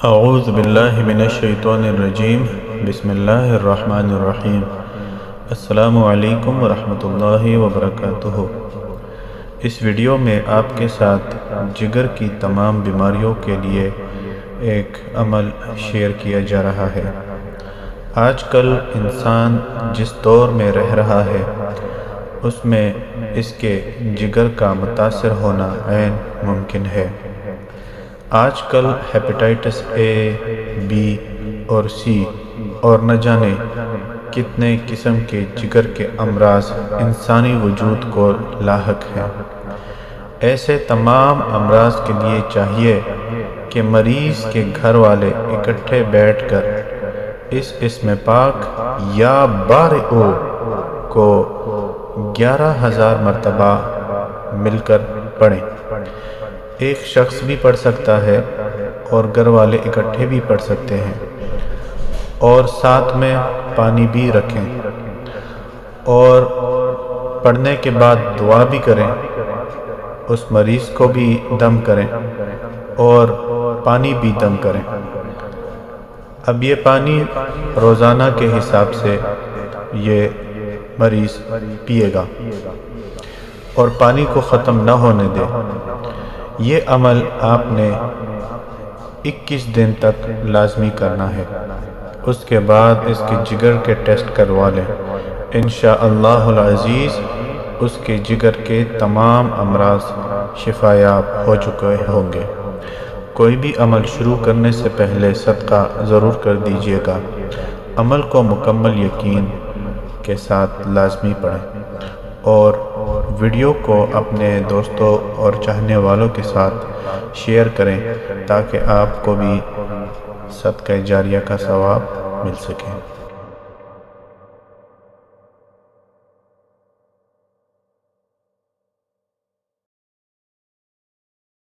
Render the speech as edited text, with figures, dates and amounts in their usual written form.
اعوذ باللہ من الشیطان الرجیم بسم اللہ الرحمن الرحیم السلام علیکم ورحمۃ اللہ وبرکاتہ۔ اس ویڈیو میں آپ کے ساتھ جگر کی تمام بیماریوں کے لیے ایک عمل شیئر کیا جا رہا ہے۔ آج کل انسان جس دور میں رہ رہا ہے اس میں اس کے جگر کا متاثر ہونا عین ممکن ہے۔ آج کل ہیپیٹائٹس اے، بی اور سی اور نہ جانے کتنے قسم کے جگر کے امراض انسانی وجود کو لاحق ہیں۔ ایسے تمام امراض کے لیے چاہیے کہ مریض کے گھر والے اکٹھے بیٹھ کر اس اسم پاک یا بارئ کو 11,000 مرتبہ مل کر پڑھیں۔ ایک شخص بھی پڑھ سکتا ہے اور گھر والے اکٹھے بھی پڑھ سکتے ہیں، اور ساتھ میں پانی بھی رکھیں، اور پڑھنے کے بعد دعا بھی کریں، اس مریض کو بھی دم کریں اور پانی بھی دم کریں۔ اب یہ پانی روزانہ کے حساب سے یہ مریض پیے گا اور پانی کو ختم نہ ہونے دے۔ یہ عمل آپ نے 21 دن تک لازمی کرنا ہے۔ اس کے بعد اس کے جگر کے ٹیسٹ کروا لیں۔ انشاءاللہ العزیز اس کے جگر کے تمام امراض شفایاب ہو چکے ہوں گے۔ کوئی بھی عمل شروع کرنے سے پہلے صدقہ ضرور کر دیجیے گا۔ عمل کو مکمل یقین کے ساتھ لازمی پڑھیں اور ویڈیو کو اپنے دوستوں اور چاہنے والوں کے ساتھ شیئر کریں تاکہ آپ کو بھی صدقہ جاریہ کا ثواب مل سکے۔